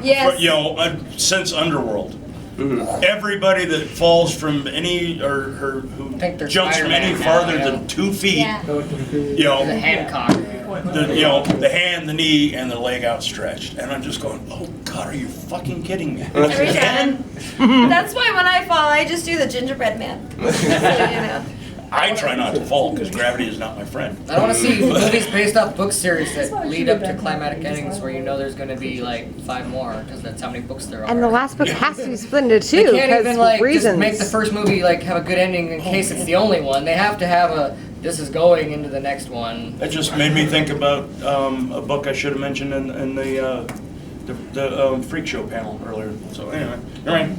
Yes. You know, since Underworld. Everybody that falls from any who jumps from any farther than 2 feet, you know, The Hancock. you know, the hand, the knee, and the leg outstretched, and I'm just going, oh God, are you fucking kidding me? Every time. That's why when I fall, I just do the gingerbread man. So, you know. I try not to fall because gravity is not my friend. I don't want to see movies based off book series that lead up to climatic endings where you know there's going to be like 5 more because that's how many books there are. And the last book has to be split into 2 They can't even like reasons. just make the first movie like have a good ending in case it's the only one. They have to have a this is going into the next one. That just made me think about a book I should have mentioned in the Freak Show panel earlier. So anyway,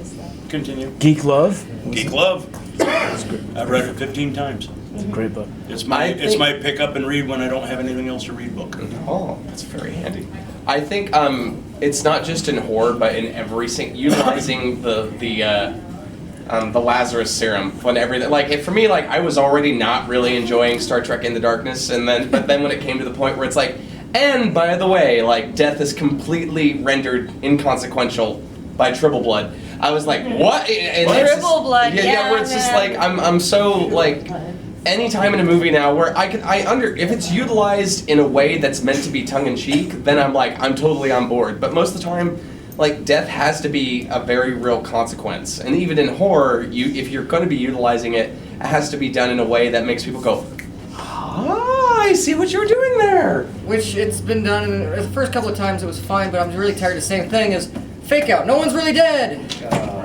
continue. Geek Love. Geek Love. I've read it 15 times. It's a great book. It's my pick up and read when I don't have anything else to read book. Oh, that's very handy. I think it's not just in horror, but in every utilizing the Lazarus serum when everything for me I was already not really enjoying Star Trek Into Darkness, but then when it came to the point where it's like, and by the way, death is completely rendered inconsequential by Triple Blood. I was like, what? And Triple Blood, yeah, where it's just I'm so anytime in a movie now where if it's utilized in a way that's meant to be tongue in cheek, then I'm totally on board. But most of the time, death has to be a very real consequence. And even in horror, if you're going to be utilizing it, it has to be done in a way that makes people go, ah, I see what you're doing there. Which it's been done the first couple of times it was fine, but I'm really tired of the same thing as fake out. No one's really dead.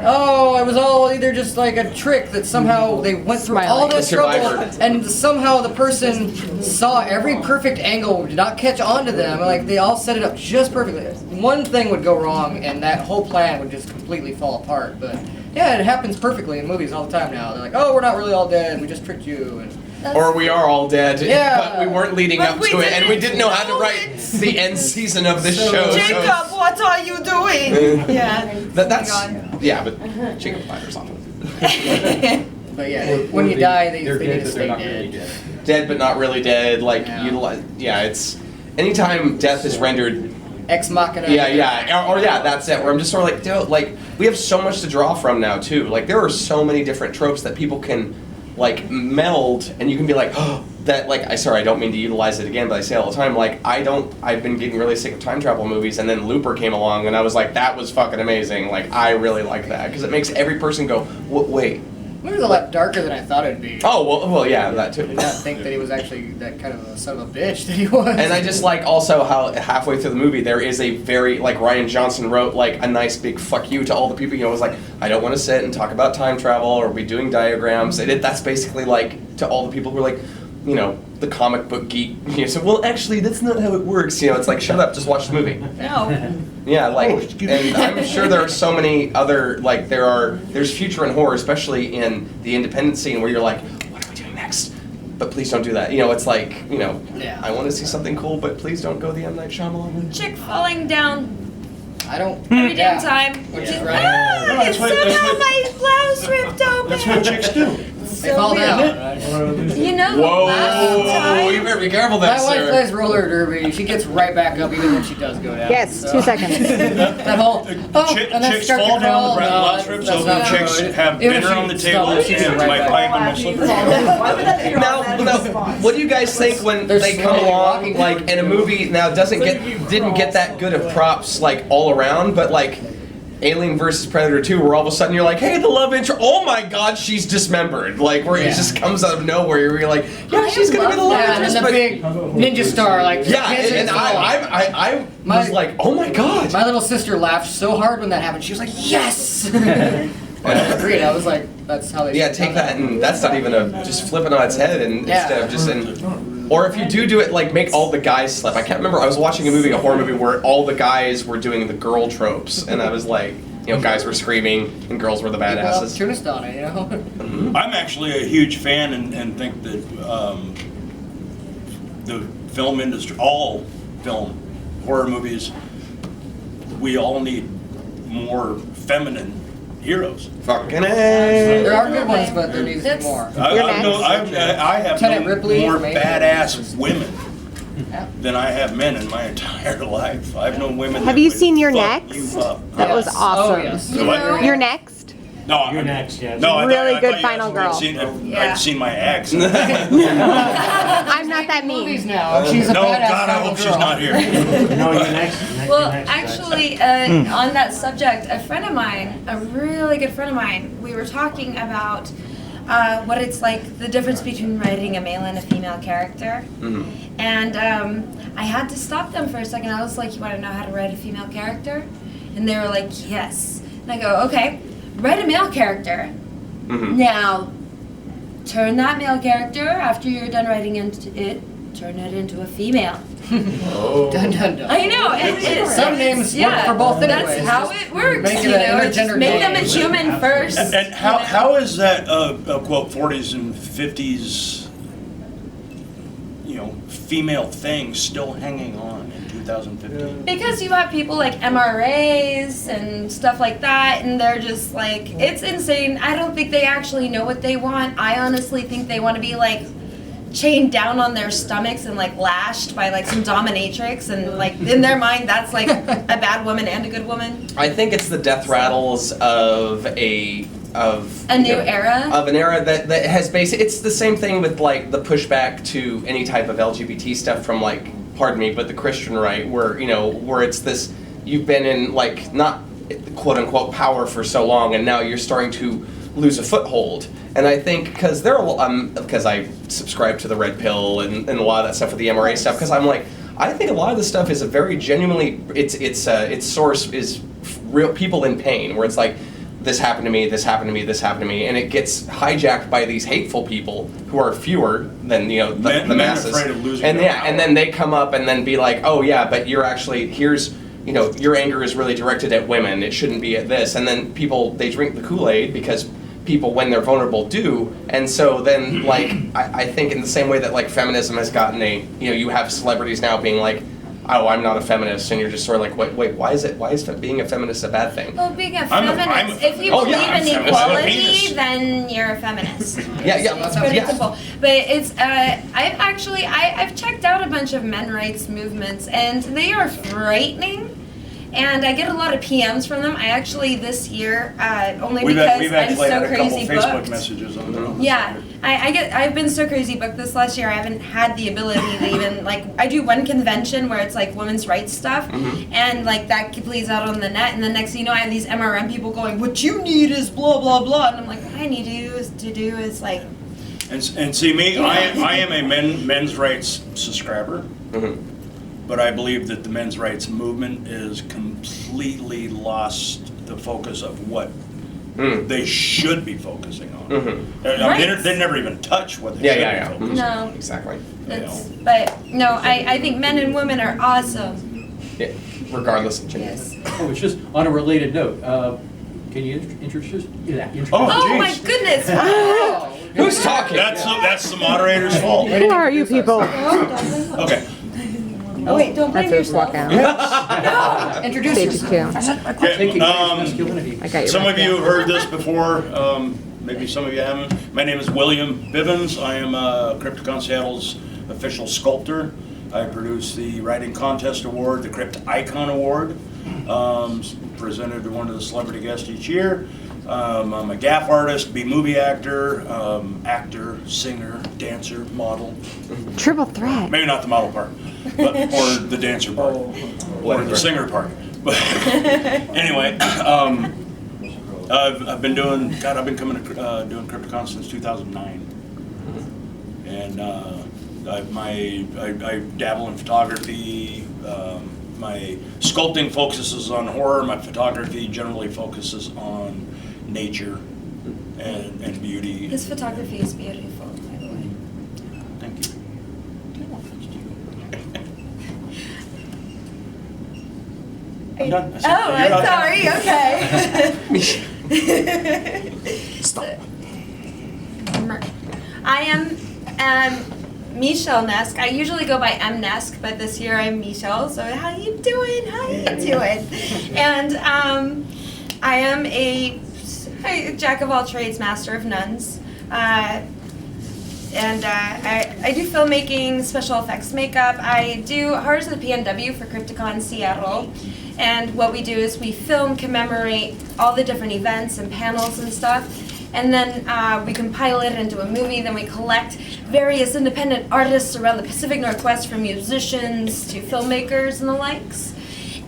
Oh, it was all either just a trick that somehow they went through all this trouble and somehow the person saw every perfect angle, did not catch on to them. They all set it up just perfectly. One thing would go wrong and that whole plan would just completely fall apart. But yeah, it happens perfectly in movies all the time now. They're like, oh, we're not really all dead. We just tricked you. Or we are all dead, yeah, but we weren't leading up to it, and we didn't know how to write the end season of this show. Jacob, what are you doing? Yeah. That's yeah, but Jacob Fighters on But yeah, when you die, they need to stay dead. Really dead, but not really dead. Utilize. Yeah, it's anytime death is rendered ex machina. Yeah, that's it. Where I'm just sort of dude, we have so much to draw from now too. There are so many different tropes that people can meld, and you can be oh, that I don't mean to utilize it again, but I say it all the time, I've been getting really sick of time travel movies, and then Looper came along, and I was like, that was fucking amazing. I really like that, because it makes every person go, wait. It was a lot darker than I thought it'd be. Oh, well, yeah, that too. I did not think that he was actually that kind of a son of a bitch that he was. And I just also how halfway through the movie there is a very, Ryan Johnson wrote, a nice big fuck you to all the people, it was I don't want to sit and talk about time travel or be doing diagrams. That's basically to all the people who are the comic book geek. So, well, actually, that's not how it works. It's shut up, just watch the movie. No. Yeah, and I'm sure there are so many other, there's future in horror, especially in the independent scene, where you're what are we doing next? But please don't do that. It's yeah. I want to see something cool, but please don't go the M. Night Shyamalan. Chick falling down. I don't. Every damn time. Which is right. Ah, somehow my blouse ripped open. That's what chicks do. They fall down. You know the Whoa, last time. you better be careful there, My wife sir. plays roller derby. She gets right back up even when she does go down. Yes, so. 2 seconds. That whole and then Chicks start to fall down, crawl. the blouse rips open, chicks have Even if dinner she on the stumbles, table, she gets and right my back pipe and my slipper. Now, what do you guys think when They're they come slowly along, walking. in a movie now didn't get that good of props, all around, but Alien vs. Predator 2, where all of a sudden you're hey, the love interest, oh my god, she's dismembered. Where it just comes out of nowhere, you're yeah, she's gonna be the love interest. And the big ninja star, yeah, and I was oh my god. My little sister laughed so hard when that happened. She was like, yes! I agreed. I was that's how they yeah, take that, and that's not even just flip it on its head, and instead of just or if you do it, make all the guys slip. I can't remember, I was watching a horror movie, where all the guys were doing the girl tropes, and I was guys were screaming, and girls were the badasses. Opportunist on it, I'm actually a huge fan and think that the film industry, all film, horror movies, we all need more feminine heroes. Fucking There are good ones, but there needs to be more. I have Lieutenant no Ripley more from Alien. badass women. than I have men in my entire life. I've known women. Have that you would seen Your fuck Next? you up. That was awesome. Oh, yes. So what? You're Next? No, You're Next, yes. No, Really good you Final guys Girl. I'd seen my ex. I'm not that Movies mean. now. She's a No, badass God, I final hope girl. she's not here. No, you're next. Well, You're next, actually, on that subject, a friend of mine, a really good friend of mine, we were talking about what it's like, the difference between writing a male and a female character. And I had to stop them for a second. I was like, you want to know how to write a female character? And they were like, yes. And I go, okay, write a male character. Now, turn that male character, after you're done writing into it, turn it into a female. Dun, dun, dun. I know, it is. Some names work for both anyways. That's how it works. Make it you an know, just intergender make them a name. human first. And how is that quote 40s and 50s, female thing still hanging on in 2015? Because you have people like MRAs and stuff like that, and they're just like, it's insane. I don't think they actually know what they want. I honestly think they want to be like chained down on their stomachs and like lashed by like some dominatrix, and like in their mind that's like a bad woman and a good woman. I think it's the death rattles of A new era? Of an era that has basically, it's the same thing with like the pushback to any type of LGBT stuff from like, pardon me, but the Christian right, where, where it's this, you've been in like, not quote unquote power for so long, and now you're starting to lose a foothold. And I think, because because I subscribe to the red pill and a lot of that stuff with the MRA stuff, because I'm like, I think a lot of this stuff is a very genuinely, its source is real people in pain, where it's like, this happened to me, this happened to me, this happened to me, and it gets hijacked by these hateful people who are fewer than the masses. Afraid of losing and their yeah, power. and then they come up and then be like, oh yeah, but you're actually, here's, your anger is really directed at women. It shouldn't be at this. And then people, they drink the Kool-Aid because people, when they're vulnerable, do. And so then, like, I think in the same way that like feminism has gotten you have celebrities now being like, oh, I'm not a feminist, and you're just sort of like, wait, why is being a feminist a bad thing? Well, being a I'm a feminist, if you Oh, believe yeah, I'm in feminist. I'm a equality, penis. then you're a feminist. Yeah, It's pretty yeah. simple. But it's, I've checked out a bunch of men rights movements, and they are frightening. And I get a lot of PMs from them. I actually, this year, only We've because I'm actually had so a couple crazy Facebook booked. messages on that. Yeah, I've been so crazy booked this last year. I haven't had the ability to even like, I do one convention where it's like women's rights stuff, and like that plays out on the net, and the next thing you know, I have these MRM people going, what you need is blah blah blah, and I'm like, what I need to do is like. And see me, I am a men's rights subscriber. But I believe that the men's rights movement is completely lost the focus of what they should be focusing on. They never even touch what they should be focusing on. No. Exactly. But no, I think men and women are awesome. Yeah, regardless of gender. Yes. Oh, it's just on a related note. Can you introduce? Oh my Jeez. goodness! Wow. Who's talking? That's the moderator's fault. Who are you people? Okay. Oh wait, don't blame That's yourself. walk out. Introduce Stage yourself. 2. Okay. I got you. Some right of you there. have heard this before. Maybe some of you haven't. My name is William Bivens. I am Crypticon Seattle's official sculptor. I produce the Writing Contest Award, the Crypt Icon Award, presented to one of the celebrity guests each year. I'm a gaff artist, B-movie actor, singer, dancer, model. Triple threat. Maybe not the model part, but, or the dancer part, or the singer part. But anyway, I've been doing doing Crypticon since 2009, and I dabble in photography. My sculpting focuses on horror. My photography generally focuses on nature and beauty. His photography is beautiful, by the way. Thank you. I'm done. That's it. Oh, You're I'm done. sorry. Okay. Stop. I am Chelle Nessk. I usually go by M Nessk, but this year I'm Michelle. So how you doing? How you doing? And I am a jack of all trades, master of nuns. And I do filmmaking, special effects makeup. I do Heart of the PNW for Crypticon Seattle. And what we do is we film, commemorate all the different events and panels and stuff. And then we compile it into a movie. Then we collect various independent artists around the Pacific Northwest, from musicians to filmmakers and the likes.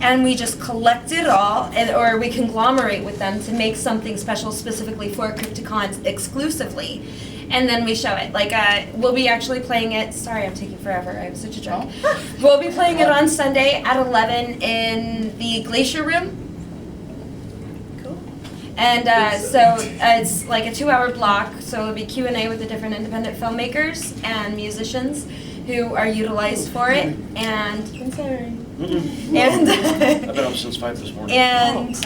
And we just collect it all, or we conglomerate with them to make something special specifically for Crypticons exclusively. And then we show it. Like, we'll be actually playing it. Sorry, I'm taking forever. I'm such a drunk. We'll be playing it on Sunday at 11 in the Glacier Room. Cool. And so it's like a 2-hour block. So it'll be Q&A with the different independent filmmakers and musicians who are utilized for it. And I'm sorry. And I've been up since 5 this morning. And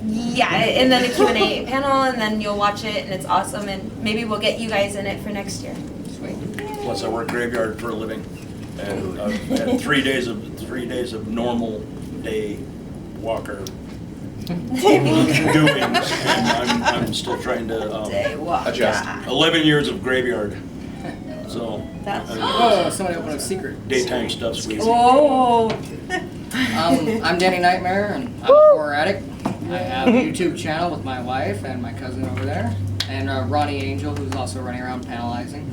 yeah, and then a Q&A panel, and then you'll watch it, and it's awesome, and maybe we'll get you guys in it for next year. Sweet. Plus, I work graveyard for a living, and I've had 3 days of normal day walker doings, and I'm still trying to Adjust. 11 years of graveyard. So Oh, somebody opened a secret. daytime stuff's easy. Oh! I'm Danny Knightmare, and I'm a horror addict. I have a YouTube channel with my wife and my cousin over there, and Ronnie Angel, who's also running around panelizing.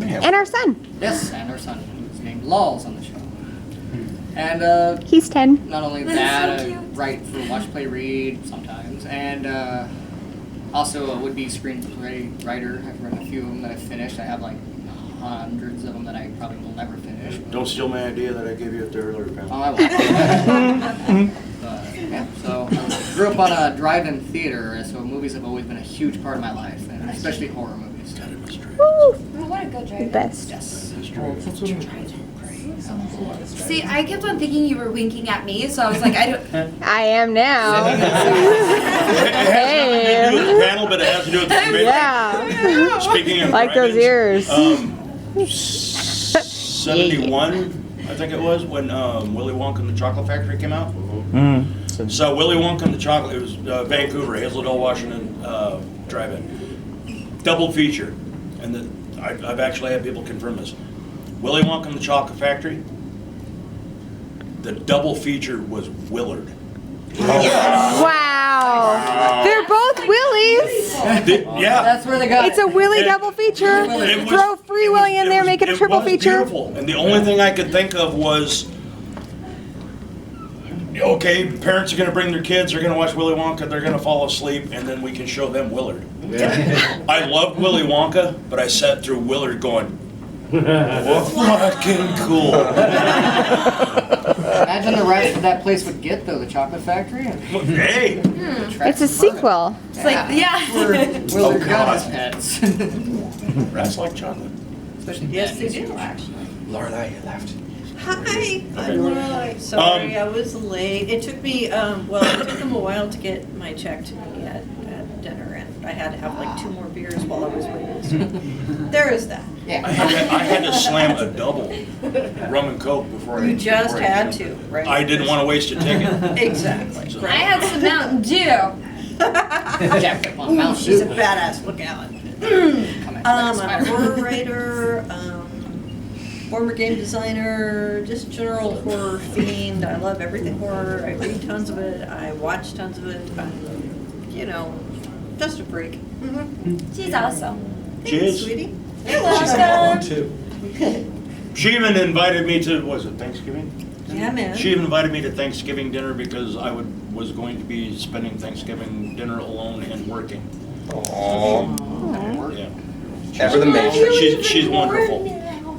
And our son. Yes, and our son, who's named Lulz on the show. And He's 10. not only That's that, so I cute. write for Watch, Play, Read sometimes, and also a would-be screenplay writer. I've written a few of them that I've finished. I have like hundreds of them that I probably will never finish. Don't steal my idea that I gave you at the earlier Oh, panel. I won't. Yeah, so I grew up on a drive-in theater, so movies have always been a huge part of my life, and especially horror movies. Oh, what a good drive. Best. Yes. See, I kept on thinking you were winking at me, so I was like, I don't. I am now. It has nothing to do with the panel, but it has to do with the movie. Yeah. Speaking of Like those drive-ins, ears. 71, I think it was, when Willy Wonka and the Chocolate Factory came out. So Willy Wonka and the Chocolate, it was Vancouver, Hazelden, Washington drive-in. Double feature. And I've actually had people confirm this. Willy Wonka and the Chocolate Factory, the double feature was Willard. Wow. They're both Willies. Yeah. That's where they got It's a Willie double feature. It was- Throw Free Willy in there, make it a triple feature. Beautiful. And the only thing I could think of was, okay, parents are going to bring their kids, they're going to watch Willy Wonka, they're going to fall asleep, and then we can show them Willard. I loved Willy Wonka, but I sat through Willard going, fucking cool. Imagine the rights that that place would get, though, the Chocolate Factory. Hey, It's a sequel. It's like, yeah. Willard Oh, got God. his pets. rats like chocolate. Especially Yes, they pets. do, actually. Lorelai, you left. Hi, I'm Lorelai. Sorry, I was late. It took me, well, it took them a while to get my check to me at dinner, and I had to have like 2 more beers while I was waiting. So there is that. I had to slam a double rum and coke before You just before had to, right? I didn't want to waste a ticket. Exactly. So- I had some Mountain Dew. Jacked up on Mount She's a Dew. badass. Look out. Come at I'm a Spider-Man. horror writer, former game designer, just general horror fiend. I love everything horror. I read tons of it. I watch tons of it. I'm, just a freak. She's awesome. Thanks, Cheers. sweetie. She's an L1 too. She even invited me to, was it Thanksgiving? Yeah, man. She even invited me to Thanksgiving dinner because I was going to be spending Thanksgiving dinner alone and working. Aww. Yeah. Ever the matrix. She's wonderful.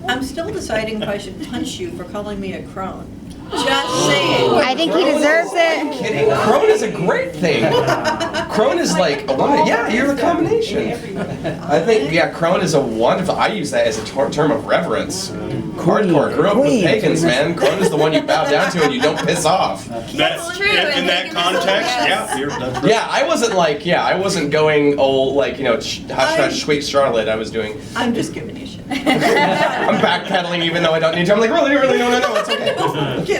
I'm still deciding if I should punch you for calling me a crone. Just saying. I think he deserves it. Kidding. Crone is a great thing. Crone is like a woman. Yeah, you're the combination. I think, yeah, crone is a wonderful, I use that as a term of reverence. Hardcore. Grew up with pagans, man. Crone is the one you bow down to and you don't piss off. That's true, in and that they can context, still yeah, that's right. Yeah, I wasn't going old, like, hush hush sweet Charlotte. I was doing, I'm just giving you shit. I'm backpedaling even though I don't need to. I'm like, really, no, it's okay. I'm kidding.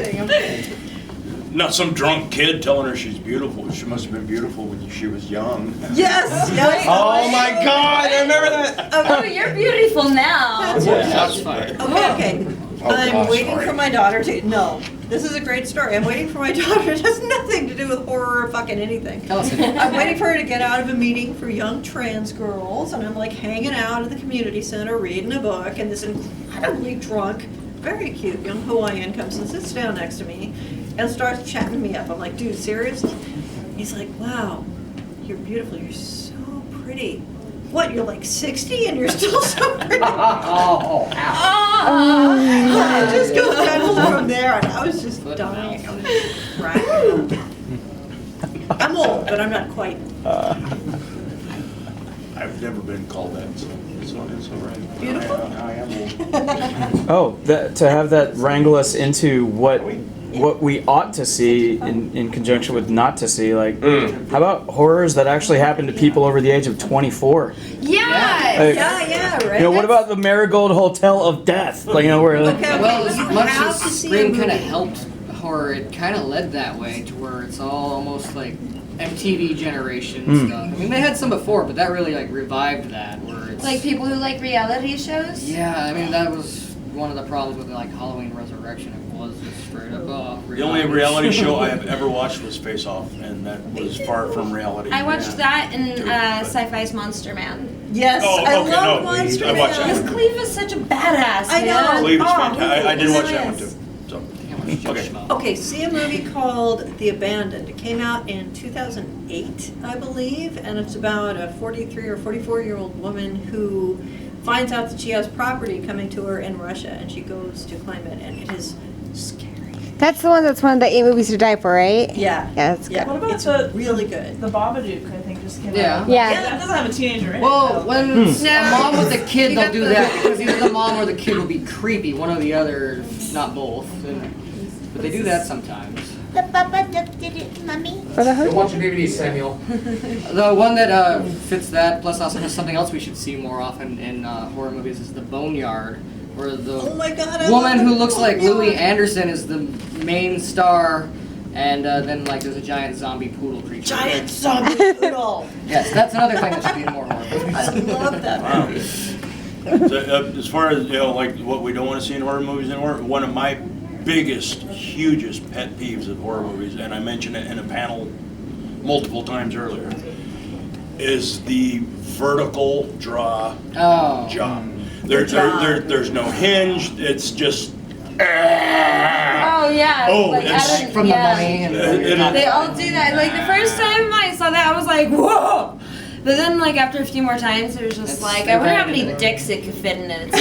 Not some drunk kid telling her she's beautiful. She must have been beautiful when she was young. Yes, yes. Oh my God, I remember that. Oh, you're beautiful now. Shots fired. Okay. Oh, I'm God, waiting sorry. for my daughter to. No, this is a great story. I'm waiting for my daughter. It has nothing to do with horror or fucking anything. Tell us. I'm waiting for her to get out of a meeting for young trans girls, and I'm like hanging out at the community center reading a book, and this incredibly drunk, very cute young Hawaiian comes and sits down next to me and starts chatting me up. I'm like, dude, seriously? He's like, wow, you're beautiful. You're so pretty. What, you're like 60 and you're still so pretty? Oh, ow. It just goes downhill from there, and I was just dying. I was cracking up. I'm old, but I'm not quite. I've never been called that, so it's all right. Beautiful? I am old. Oh, to have that wrangle us into what we ought to see in conjunction with not to see. Like, how about horrors that actually happen to people over the age of 24? Yeah. Like, Yeah, right? You know, what about the Marigold Hotel of Death? Like, you know, where like, Okay, Well, as you much have as to see a Scream kind of movie. helped horror, it kind of led that way to where it's all almost like MTV generation stuff. I mean, they had some before, but that really like revived that. Where it's Like people who like reality shows. yeah, I mean that was one of the problems with like Halloween Resurrection. It was just straight up. The only reality show I have ever watched was Face Off, and that was far from reality. I watched that in Sci-Fi's Monster Man. Yes, Oh, I okay, love no, Monster I watched that Man. Because Cleve is such a badass. I know. man. Cleve is Oh, fantastic. I did watch really that one is. too. So, Okay. Okay, see a movie called The Abandoned. It came out in 2008, I believe, and it's about a 43 or 44-year-old woman who finds out that she has property coming to her in Russia, and she goes to claim it, and it is scary. That's one of the 8 movies to die for, right? Yeah. Yeah, that's Yeah. good. What about It's the really good. The Babadook, I think, just came Yeah. out. Yeah. That doesn't have a teenager in it. Well, though. when a mom with a kid, You they'll got do the- that because either the mom or the kid will be creepy. One or the other, not both. But they do that sometimes. The Babadook did it, Mummy. For the hood? Watch your DVDs, Samuel. The one that fits that, plus also has something else we should see more often in horror movies, is the Boneyard, where the Oh my God, I woman love who the looks like Boneyard. Louis Anderson is the main star, and then like there's a giant zombie poodle creature. Giant zombie poodle. Yes, that's another thing that should be in more horror movies. I love that Wow. movie. So, as far as, you know, like what we don't want to see in horror movies anymore, one of my biggest, hugest pet peeves of horror movies, and I mentioned it in a panel multiple times earlier, is the vertical draw Oh. job. There's no hinge. It's just. Oh yeah. Oh, like, it's- I don't- From yeah. the money and They all do that. Like the first time I saw that, I was like, whoa. But then, like after a few more times, it was just It's like, I wonder how many invented. dicks it could fit in it.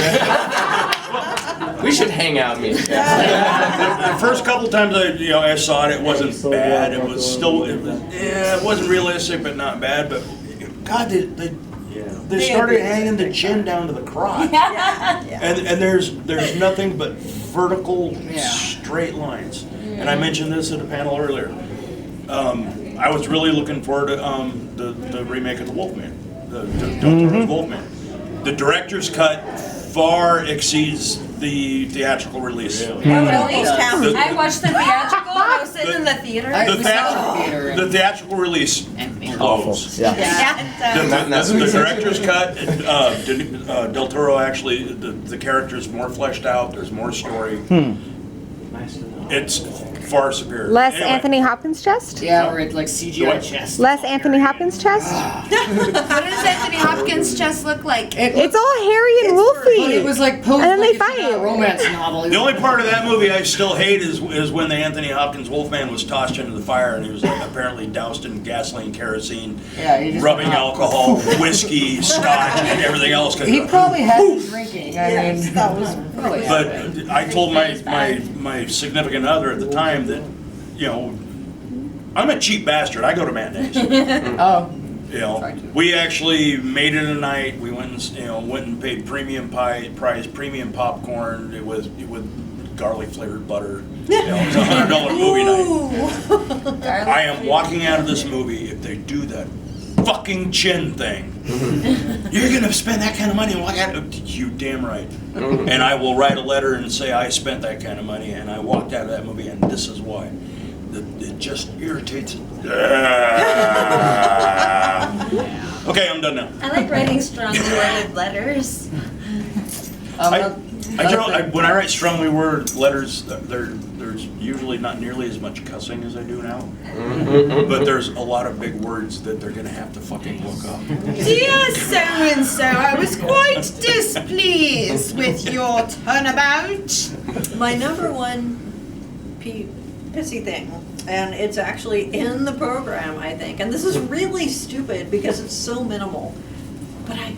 We should hang out, me. The first couple times I saw it, it wasn't bad. It was still, it wasn't realistic, but not bad. But God, they started hanging the chin down to the crotch, and there's nothing but vertical, straight lines. And I mentioned this at a panel earlier. I was really looking forward to the remake of the Wolfman, the Del Toro's Wolfman. The director's cut far exceeds the theatrical release. Oh, really? The- I watched the theatrical. I was sitting in the theater. The theatrical release blows. Yeah. The director's cut, Del Toro actually, the character's more fleshed out, there's more story. It's far superior. Less Anyway, Anthony Hopkins chest? Yeah, where it's like CGI What? chest. Less Anthony Hopkins chest? What does Anthony Hopkins' chest look like? It's all hairy and Well, wolfy. it was like posed And then like they it's in a fight. romance novel. The only part of that movie I still hate is when the Anthony Hopkins Wolfman was tossed into the fire and he was apparently doused in gasoline, kerosene, Yeah, he just rubbing went out. alcohol, whiskey, scotch, and everything else. He probably had been drinking. I mean, That was probably had But been. I told my significant other at the time that, you know, I'm a cheap bastard. I go to matinees. Oh. You know, we actually made it a night. We went and paid premium price, premium popcorn with garlic flavored butter. You know, it was $100 movie night. I am walking out of this movie if they do that fucking chin thing. You're gonna spend that kind of money and walk out. You damn right. And I will write a letter and say I spent that kind of money and I walked out of that movie and this is why. it just irritates. Okay, I'm done now. I like writing strongly worded letters. When I write strongly worded letters, there's usually not nearly as much cussing as I do now. But there's a lot of big words that they're gonna have to fucking look up. Dear so-and-so, I was quite displeased with your turnabout. My number one pissy thing, and it's actually in the program, I think, and this is really stupid because it's so minimal, but I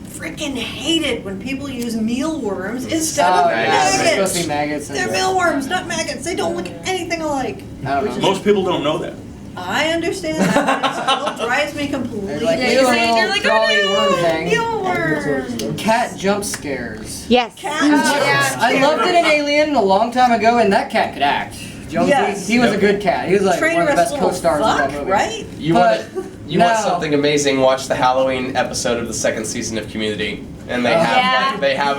freaking hate it when people use mealworms instead of It's supposed to maggots. be maggots. They're mealworms, not maggots. They don't look anything alike. I don't know. Most people don't know that. I understand that, but it still drives me completely. Like, Yeah, you say it, you're like, Jolly word oh thing. no, mealworms. Cat jump scares. Yes. I loved it in Alien a long time ago, and that cat could act. Jonesy, Yes. he was a good cat. He was like one of the best co-stars of that movie. Right? You But want no. something amazing? Watch the Halloween episode of the second season of Community, and they have Yeah.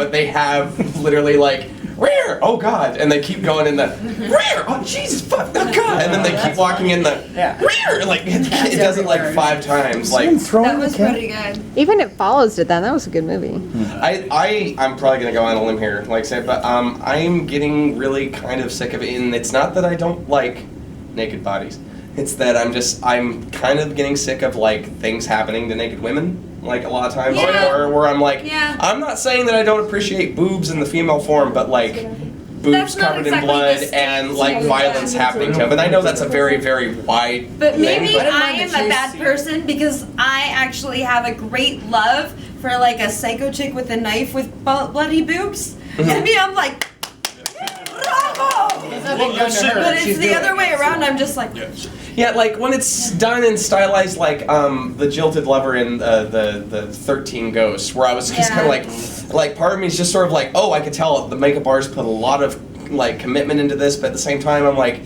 they have literally like rare, oh god, and they keep going in the rare, oh Jesus, fuck, oh god, and then they keep walking in the rare, like it does it like 5 times, like That was pretty good. Even It Follows did that. That was a good movie. I'm probably gonna go on a limb here, like say, but I'm getting really kind of sick of it, and it's not that I don't like naked bodies. It's that I'm kind of getting sick of like things happening to naked women, like a lot of times, Yeah. where I'm like, Yeah. I'm not saying that I don't appreciate boobs in the female form, but like boobs That's not covered exactly in blood the and like same. violence happening to them. And I know that's a very, very wide But thing, maybe but I am a bad person because I actually have a great love for like a psycho chick with a knife with bloody boobs. To me, I'm like, bravo! But it's the other way around. I'm just like, yeah, like when it's done and stylized like the jilted lover in the 13 Ghosts, where I was just kind of like part of me is just sort of like, oh, I could tell the makeup artist put a lot of like commitment into this, but at the same time I'm like,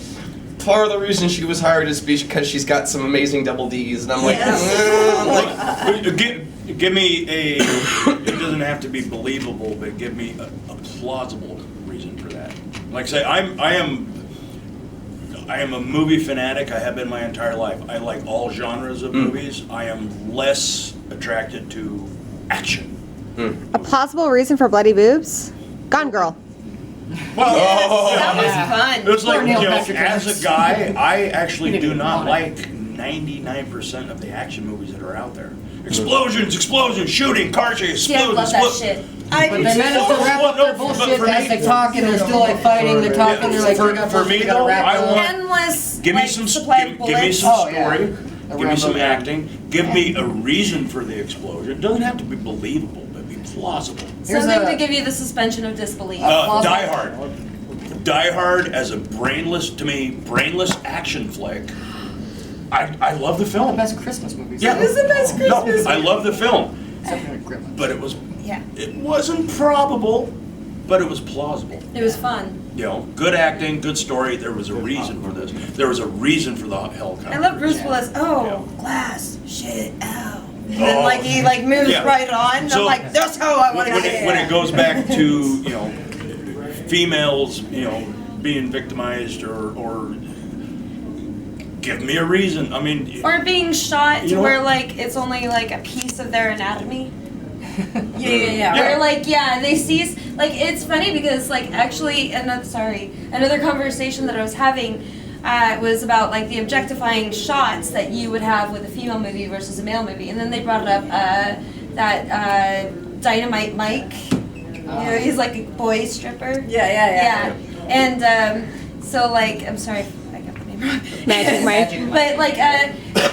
part of the reason she was hired is because she's got some amazing double D's, and I'm like, give me a. It doesn't have to be believable, but give me a plausible reason for that. Like say, I am a movie fanatic. I have been my entire life. I like all genres of movies. I am less attracted to action. A plausible reason for bloody boobs? Gone Girl. Well, that was fun. It was like, Neil you know, Patrick as Harris. a guy, I actually do not like 99% of the action movies that are out there. Explosions, shooting, car chase, Yeah, I love that shit. But they managed to wrap up their bullshit as they talk, and they're still like fighting. They're talking. They're like, For me though, I want Endless. give me like, some supply of give me bullets. some Oh, yeah. story, give me some Rambo. acting, give me a reason for the explosion. It doesn't have to be believable, but be plausible. Here's Something a- to give you the suspension of disbelief. Die Hard. Die Hard as a brainless action flick. I love the One of film. the best Christmas movies. Yeah. It was the best Christmas. No, I love the film, Except for Gremlins. but it Yeah, wasn't probable, but it was plausible. it was fun. You know, good acting, good story. There was a reason for this. There was a reason for the helicopter. I love Bruce Willis. Oh, glass, shit, ow. And then like he like moves Yeah. right on. And So, I'm like, that's how I want to get when it goes back to, you know, females, you know, being victimized or give me a reason. I mean, Or being shot You to know where what? like it's only like a piece of their anatomy. Yeah. Where like they see like it's funny because like actually another conversation that I was having was about like the objectifying shots that you would have with a female movie versus a male movie, and then they brought up that Dynamite Mike. You know, he's like a boy stripper. Yeah. And so like I'm sorry if I got the name wrong. Magic Mike. But like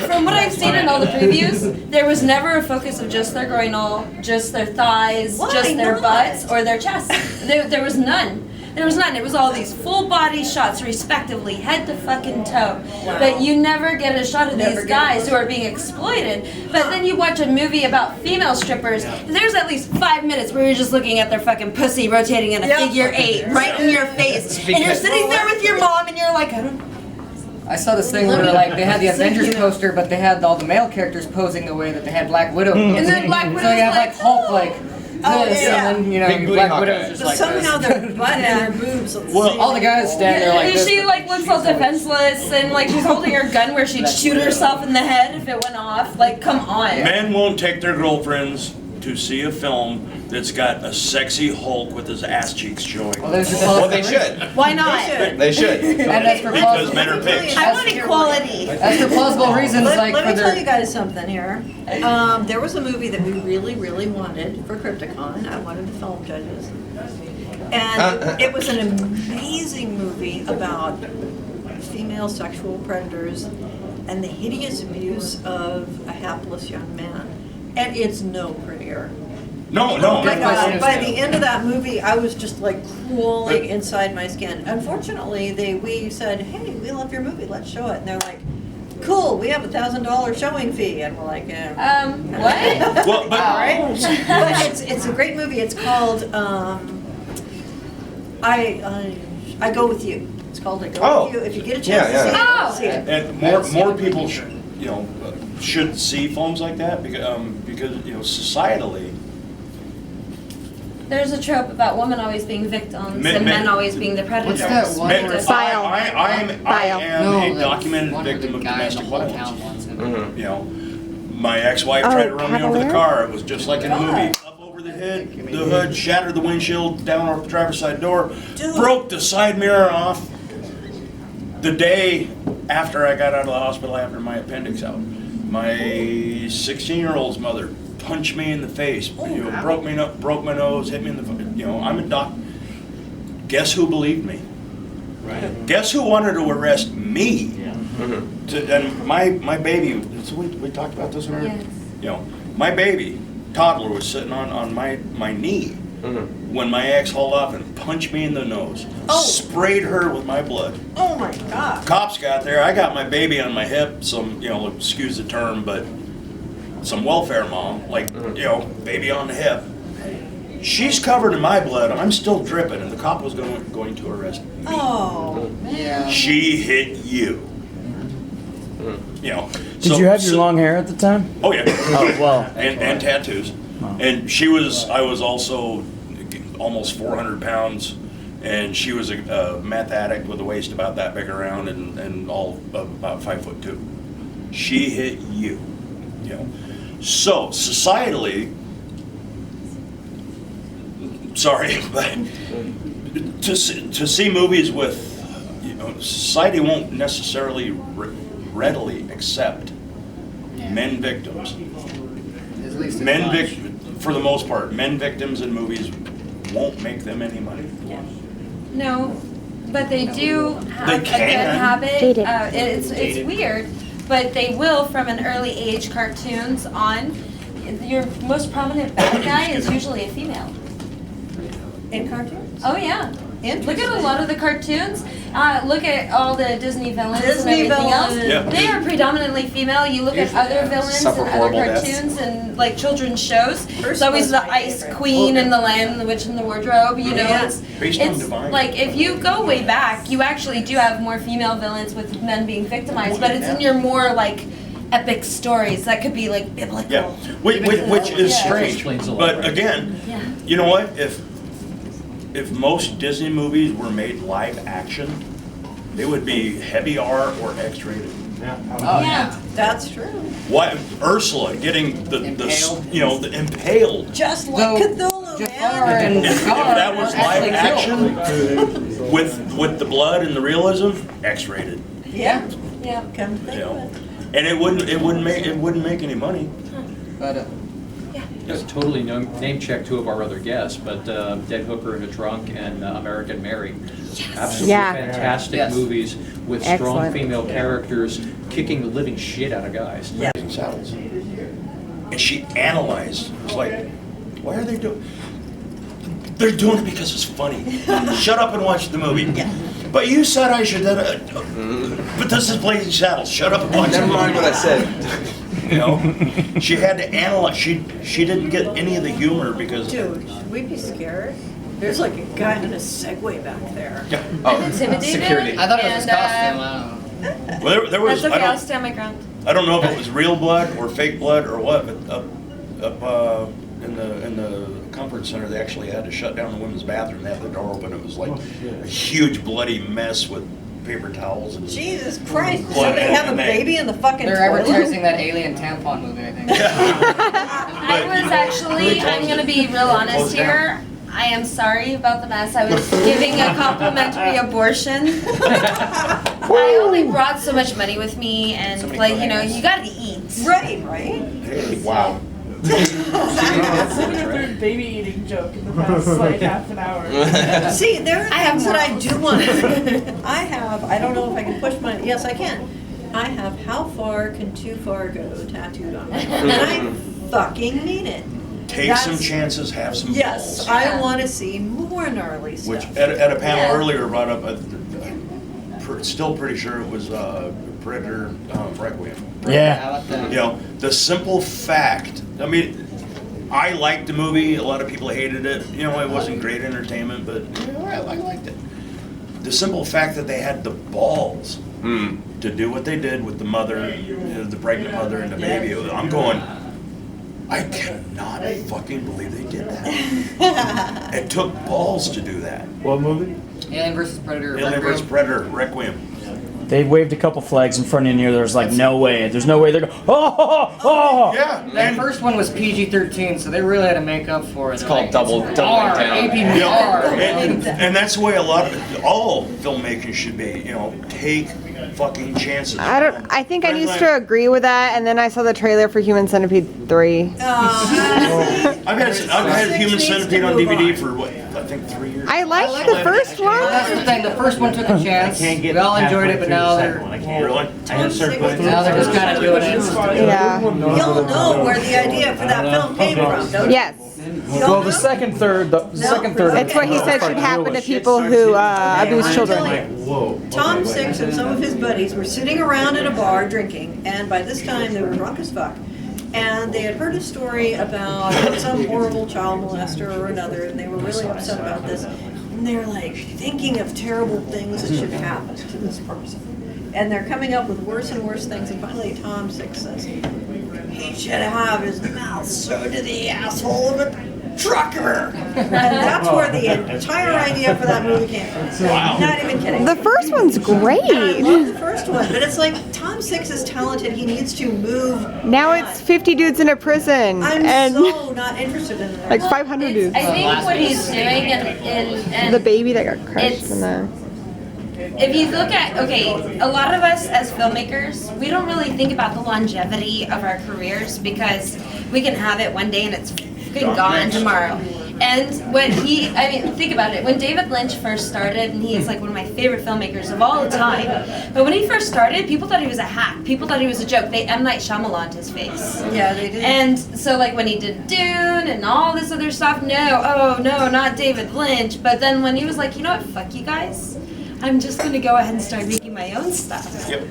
from what I've seen in all the previews, there was never a focus of just their groinal, just their thighs, Why just their not? butts, or their chests. There was none. There was none. It was all these full body shots, respectively, head to fucking toe. Wow. But you never get a shot of Never these get guys who are being exploited. But then you watch a movie about female strippers, and there's at least 5 minutes where you're just looking at their fucking pussy rotating in a figure 8 right in your face. And you're sitting there with your mom, and you're like, I don't. I saw this thing where like they had the Avengers poster, but they had all the male characters posing the way that they had Black Widow. And then posing. Black So Widow's you have like, like Hulk "Oh." like Oh, this, yeah. and then, you know, Big booty Black Hawkeye. Widow's just But like somehow this. their butt and their boobs. Well, All the guys stand there like And this. she like looks all defenseless and like she's holding her gun where she'd shoot herself in the head if it went off. Like, come on. Men won't take their girlfriends to see a film that's got a sexy Hulk with his ass cheeks showing. Well, they should. Why not? They should. And that's for Because plausible. men are pigs. I want equality. That's for plausible reasons, like Let for me tell you their. guys something here. There was a movie that we really, really wanted for Crypticon. I wanted the film judges. And it was an amazing movie about female sexual predators and the hideous abuse of a hapless young man. And it's no prettier. No, Oh no. my God, by the end of that movie, I was just like crawling inside my skin. Unfortunately, we said, hey, we love your movie, let's show it. And they're like, cool, we have $1,000 showing fee. And we're like, What? Well, but all right. But it's a great movie. It's called I Go With You. It's called I Go With You. If you get a chance to see it, see it. and more people should, should see films like that because societally. There's a trope about women always being victims Men- and men men- always being the predators. What's that one Men- where- File. I am No, a that documented one where victim the of guy in the domestic whole violence. town wants him. Mm-hmm. My ex-wife Oh, tried to run me over the Cavalier? car. It was just like in a movie. Up over the hood, shattered the windshield, down off the driver's side door, broke the side mirror off. The day after I got out of the hospital after my appendix out, my 16-year-old's mother punched me in the face, broke my nose, hit me in the, I'm a doc. Guess who believed me? Right. Guess who wanted to arrest me? Mm-hmm. And my baby, so we talked about this already? Yes. My baby, toddler, was sitting on my knee when my ex hauled off and punched me in the nose. Sprayed her with my blood. Oh my God. Cops got there. I got my baby on my hip. Some, excuse the term, but some welfare mom, baby on the hip. She's covered in my blood. I'm still dripping, and the cop was going to arrest me. Oh, Yeah. She hit you. Did you have your long hair at the time? Oh yeah. Oh, well. and tattoos. And I was also almost 400 pounds, and she was a meth addict with a waist about that big around and all about 5'2". She hit you. So societally, sorry, but to see movies with, society won't necessarily readily accept men victims. At least For the most part, men victims in movies won't make them any money. No, but they do have They a good can. habit. Dated. It's weird, but they will from an early age cartoons on. Your most prominent bad guy is usually a female. in cartoons? Oh yeah. Look at a lot of the cartoons. Look at all the Disney villains Disney and everything else. villains. Yeah. They are predominantly female. You look at other villains Suffer and other horrible deaths. cartoons and like children's shows. It's Ursula's always the my Ice favorite. Queen and the Lion and the Witch and the Wardrobe. Yeah. Based on it's divine. like if you go way back, you actually do have more female villains with men being victimized, but it's in your more like epic stories that could be like biblical. Yeah, which is Yeah. strange. Explains a lot, But right? again, Yeah. you know what? If most Disney movies were made live action, they would be heavy R or X-rated. Oh yeah. That's true. Why Ursula getting the impaled? Just like Though Cthulhu, Jafar man. and If Scar that was are live actually action with the blood and the realism, X-rated. Yeah, Yeah. come to think You of know, it. and it wouldn't make any money. But Just totally name check two of our other guests, but Dead Hooker in a Trunk and American Mary. Absolutely Yeah. fantastic Yes. movies with strong Excellent. female characters kicking the living shit out of guys. Yeah. Saddles. And she analyzed. It's like, why are they doing? They're doing it because it's funny. Shut up and watch the movie. Yeah. But you said I should. But this is Blazing Saddles. Shut up and watch the Never movie. mind what I said. She had to analyze. She didn't get any of the humor because. Dude, should we be scared? There's like a guy in a Segway back there. Yeah. I'm intimidated. security. I thought it was his and, costume. I don't know. Well, there was. That's okay, I'll stand my ground. I don't know if it was real blood or fake blood or what, but up in the comfort center, they actually had to shut down the women's bathroom. They had the door open. It was like a huge bloody mess with paper towels and Jesus Christ, did blood somebody have a and baby in the fucking They're toilet? advertising that alien tampon movie, I think. I was actually, I'm gonna be real honest here. I am sorry about the mess. I was giving a complimentary abortion. I only brought so much money with me, and like, you know, you gotta eat. Right. hey, wow. Someone threw a baby eating joke in the past like half an hour. See, there are I have things that I more. do want to. I don't know if I can push my, yes, I can. I have how far can too far go tattooed on my arm. And I fucking mean it. Take some That's- chances, have some Yes, balls. I want to see more gnarly stuff. Which at a panel Yeah. earlier brought up, still pretty sure it was Predator Requiem. Yeah. How about that? You know, the simple fact, I mean, I liked the movie, a lot of people hated it, you know, it wasn't great entertainment, but you know, I liked it. The simple fact that they had the balls to do what they did with the mother, you know, the pregnant mother and the baby, I'm going, I cannot fucking believe they did that. It took balls to do that. What movie? Alien vs. Predator. Alien Requiem. vs. Predator, Requiem. They waved a couple flags in front of you. There's like no way. There's no way they're going. Oh. Yeah. That first one was PG-13, so they really had to make up for it. It's called double R, down. AP You know, R. and that's the way all filmmaking should be. You know, take fucking chances. I think I used to agree with that, and then I saw the trailer for Human Centipede 3. I've had Human Centipede on DVD for what, I think 3 years. I liked the first one. That's the thing. The first one took a chance. We all enjoyed it, but now they're Really? now they're just kind of doing it. Yeah. You'll know where the idea for that film came from, don't you? Yes. Well, the second third. It's what he said should happen to people who abuse children. Tom Six and some of his buddies were sitting around in a bar drinking, and by this time they were drunk as fuck. And they had heard a story about some horrible child molester or another, and they were really upset about this. And they're like thinking of terrible things that should happen to this person. And they're coming up with worse and worse things, and finally Tom Six says, he should have his mouth sewed to the asshole of a trucker. And that's where the entire idea for that movie came from. Wow. Not even kidding. The first one's great. I love the first one, but it's like Tom Six is talented. He needs to move. Now it's 50 dudes in a prison I'm and so not interested in that. like 500 dudes. I think what he's doing and The baby that got crushed it's- in the. if you look at, okay, a lot of us as filmmakers, we don't really think about the longevity of our careers because we can have it one day and it's fucking gone tomorrow. And when think about it, when David Lynch first started, and he's like one of my favorite filmmakers of all time, but when he first started, people thought he was a hack. People thought he was a joke. They M. Night Shyamalan'd his face. Yeah, they did. And so like when he did Dune and all this other stuff, no, not David Lynch. But then when he was like, you know what, fuck you guys, I'm just gonna go ahead and start making my own stuff. Yep.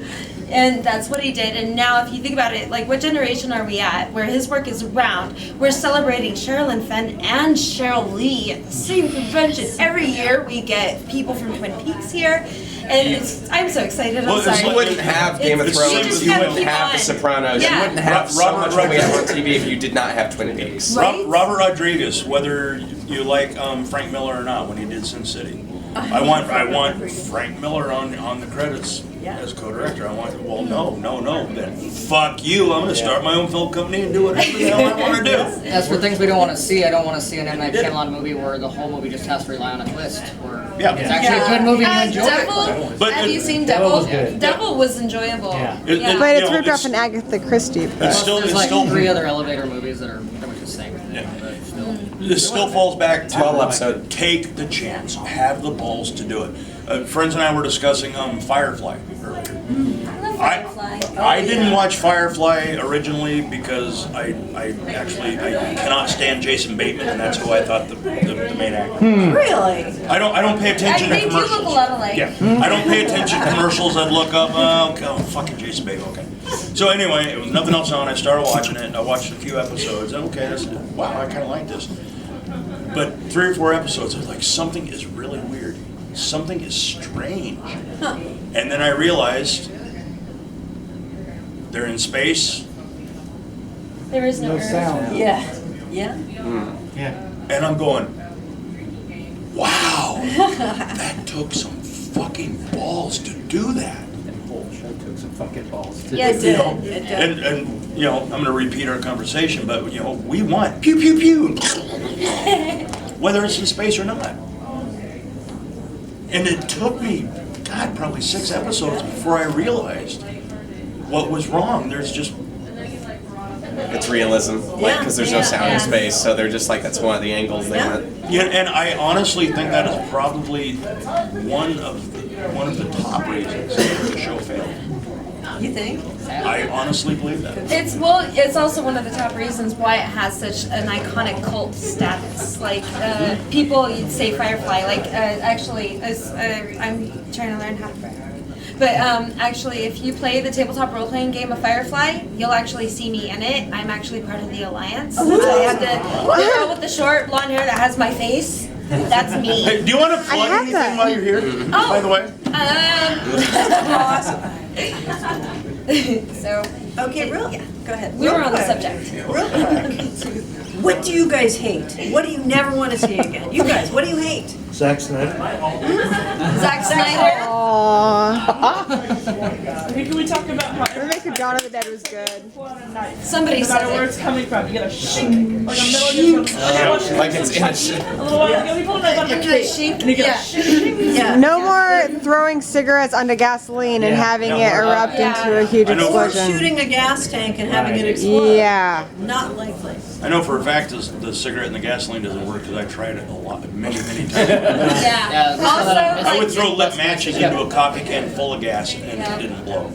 And that's what he did. And now if you think about it, like what generation are we at where his work is around? We're celebrating Sherilyn Fenn and Cheryl Lee at the same convention. Every year we get people from Twin Peaks here. And I'm so excited. Well, I'm it's sorry. like- You wouldn't have Game of It's- Thrones, it's- you gotta wouldn't keep have on. The Sopranos, you Yeah. wouldn't have so Robert much what we have on Rodriguez. TV if you did not have Twin Peaks. Right? Robert Rodriguez, whether you like Frank Miller or not, when he did Sin City, I want Frank Miller on the credits as co-director. No. Then fuck you. I'm gonna start my own film company and do whatever the hell I want to do. As for things we don't want to see, I don't want to see an M. Night Shyamalan movie where the whole movie just has to rely on a twist. Where Yeah. it's actually a good movie and you enjoy it. Devil, But have it- you seen Devil? was good. Devil was enjoyable. Yeah. It- Yeah. But you it's know, ripped off an Agatha Christie. It's There's like still 3 other elevator movies that are pretty much the same. Yeah. But still. This still falls back to 12 episode. take the chance, have the balls to do it. Friends and I were discussing Firefly earlier. I didn't watch Firefly originally because I cannot stand Jason Bateman, and that's who I thought the main actor. Really? I don't pay attention to They do commercials. look a lot alike. Yeah, I don't pay attention to commercials. I'd look up, fucking Jason Bateman. Okay. So anyway, it was nothing else on. I started watching it. And I watched a few episodes. And okay, wow, I kind of like this. But 3 or 4 episodes, I was like, something is really weird. Something is strange. And then I realized they're in space. There is no, Earth. sound. Yeah. Yeah. And And I'm going, wow, that took some fucking balls to do that. And bullshit took some fucking balls. Yeah, it You did. know, It did. and you know, I'm going to repeat our conversation, but you know, we want pew pew pew, whether it's in space or not. And it took me, God, probably 6 episodes before I realized what was wrong. There's just It's realism, like because there's no sound in space, so they're just like that's one of the angles they went. yeah, and I honestly think that is probably one of the top reasons the show failed. You think? I honestly believe that. It's also one of the top reasons why it has such an iconic cult status. Like people, you'd say Firefly. Like actually, I'm trying to learn how to play. But actually, if you play the tabletop role-playing game of Firefly, you'll actually see me in it. I'm actually part of the Alliance. I have the girl with the short blonde hair that has my face. That's me. Hey, do you want to plug have anything that. while you're here? By the way. So Okay, go ahead. we were Real on the quick. subject. Real quick. What do you guys hate? What do you never want to see again? You guys, what do you hate? Zack Snyder. Zack Snyder. Aww. Can we talk about how Remake of Dawn of the Dead was good. Somebody no matter said where it. it's coming from, you get a shink, like a middle of your Like it's in a shit. a little while, we pull it out of a And the cake, shink, and you get yeah. a shink. Yeah. No more throwing cigarettes onto gasoline and having it erupt into a huge I know. Or explosion. shooting a gas tank and having it explode. Yeah. Not likely. I know for a fact the cigarette and the gasoline doesn't work because I tried it many times. Yeah. Also, I would like, throw lit matches into a coffee can full of gas and it didn't blow.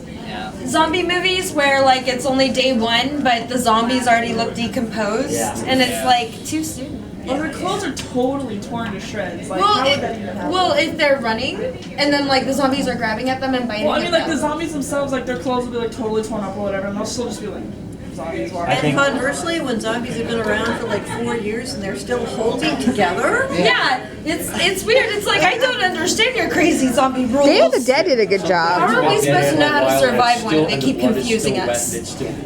zombie movies where like it's only day 1, but the zombies already look decomposed, and it's like too soon. Well, their clothes are totally torn to shreds. Like, Well, how would that even happen? well, if they're running, and then like the zombies are grabbing at them and biting Well, I mean, like at the them. zombies themselves, like their clothes will be like totally torn up or whatever, and they'll still just be like zombies walking. And conversely, when zombies have been around for like 4 years and they're still holding together. Yeah, it's weird. It's like I don't understand your crazy zombie rules. Day of the Dead did a good How job. are we supposed to know how to survive one? They keep confusing us.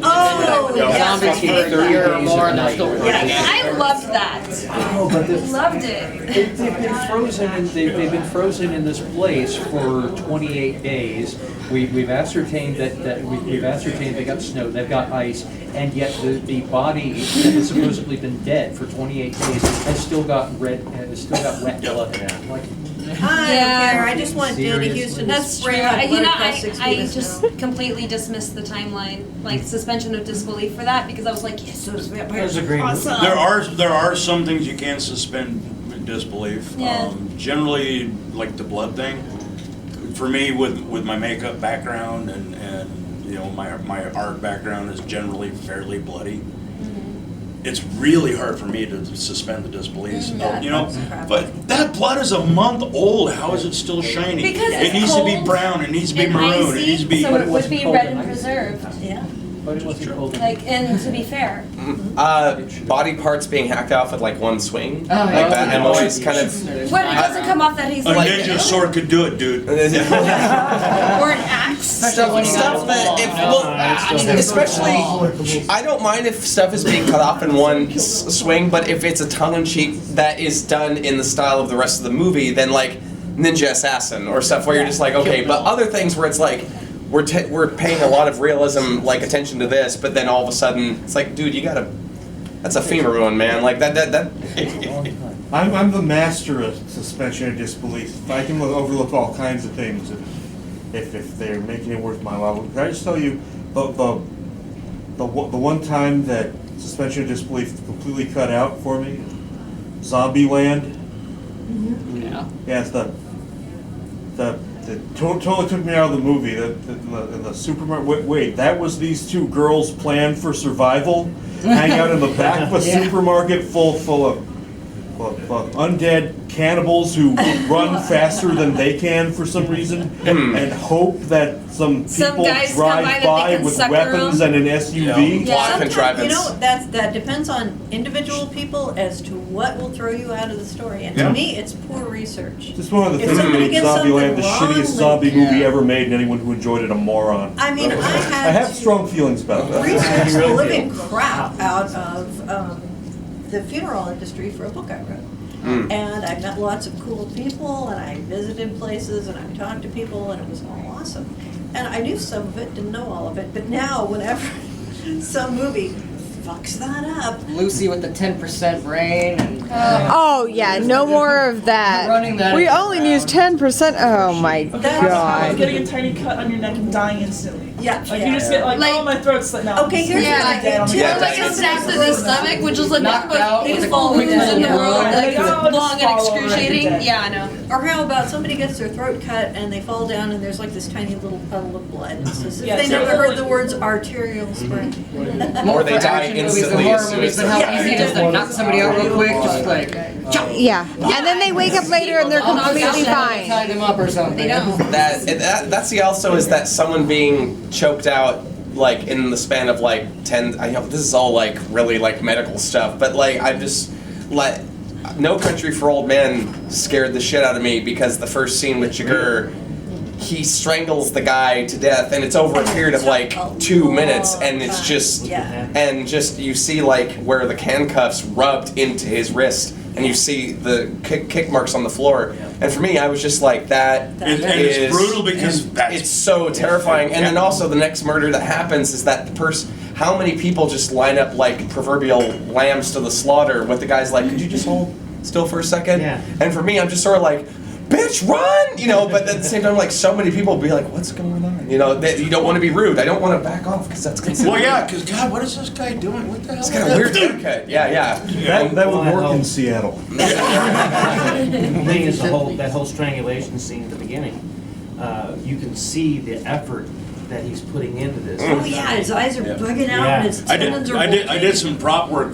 Oh, Zombies for 30 or more and they're still running it. I loved that. Oh, but Loved it. they've been frozen and they've been frozen in this place for 28 days. We've ascertained that we've ascertained they got snow, they've got ice, and yet the body that has supposedly been dead for 28 days has still got wet blood. Like, I don't care. I just want Danny Seriously? Houston to That's true. spray out blood across I 6 feet of just snow. completely dismissed the timeline, like suspension of disbelief for that, because I was like, yes, so does vampires. Awesome. There are some things you can suspend disbelief. Yeah. Generally, like the blood thing. For me, with my makeup background and you know my art background is generally fairly bloody. It's really hard for me to suspend the disbelief. You know, but that blood is a month old. How is it still shiny? Because it it's needs to be cold brown. It needs to be and maroon. It icy, needs to be. so it would be cold red and and icy. preserved. Yeah. but it wasn't cold. Like, and to be fair, Body parts being hacked off with like one swing, Oh, like yeah. that. I'm always kind of. when it doesn't come off that he's A like, ninja sword could do it, dude. or an axe. Stuff that, especially, I don't mind if stuff is being cut off in one swing, but if it's a tongue-in-cheek that is done in the style of the rest of the movie, then like Ninja Assassin or stuff where you're just like, okay, but other things where it's like, we're paying a lot of realism, like attention to this, but then all of a sudden, it's like, dude, you gotta, that's a femur one, man, like that. I'm the master of suspension of disbelief. I can overlook all kinds of things if they're making it worth my while. Can I just tell you the one time that suspension of disbelief completely cut out for me? Zombieland. Yeah. Yeah, it's the totally took me out of the movie. The supermarket. Wait, that was these two girls' plan for survival? Hang out in the back of a supermarket full of undead cannibals who run faster than they can for some reason, and hope that some people guys come by drive that by they can with sucker weapons them. and an SUV. Yeah. Plot contrivance. You know, that depends on individual people as to what will throw you out of the story. And Yeah. to me, it's poor research. Just one of the If things that somebody made gets Zombieland the something shittiest wrong, zombie movie ever made, and anyone who enjoyed it a moron. I mean, I I have had strong feelings about that. research the Really living do. crap out of the funeral industry for a book I wrote. And I met lots of cool people, and I visited places, and I talked to people, and it was all awesome. And I knew some of it, didn't know all of it, but now whenever some movie fucks that up. Lucy with the 10% brain and Oh yeah, no more of that. Running that We into the only ground. use 10%. Oh my Getting god. a tiny cut on your neck and dying instantly. Yeah. Like you just get like, oh, my throat's slit now. Okay, here's Yeah, what I did. Yeah, like a stab to the stomach, which is like Knocked one of the out most with a painful quick moves in the move. world. Like Oh, long just and fall over excruciating. and Yeah, I know. Or how about somebody gets their throat cut and they fall down and there's like this tiny little puddle of blood. It's just, Yeah, they so- never heard the words arterial spray. Or they for die action movies and instantly horror as soon movies as than they're how easy it is to knock somebody out real quick, just like Yeah. And then they wake up later and they're completely fine. tie them up or something. They don't. That's the also is that someone being choked out like in the span of like 10. I know this is all like really like medical stuff, but like I just like No Country for Old Men scared the shit out of me because the first scene with Jagger, he strangles the guy to death, and it's over a period of like 2 minutes, and it's just and just you see like where the handcuffs rubbed into his wrist, and you see the kick marks on the floor. And for me, I was just like, that And it's brutal because it's so terrifying. And then also the next murder that happens is that the person, how many people just line up like proverbial lambs to the slaughter with the guys like, could you just hold still for a second? Yeah. And for me, I'm just sort of like, bitch, run! You know, but at the same time, like, so many people be like, what's going on? You know, you don't want to be rude. I don't want to back off because that's considered. Well, yeah, because God, what is this guy doing? What the hell? It's got a weird haircut. Yeah. That would work in Seattle. The thing is, that whole strangulation scene at the beginning, you can see the effort that he's putting into this. Oh yeah, his eyes are bugging out and his tendons are I did some prop work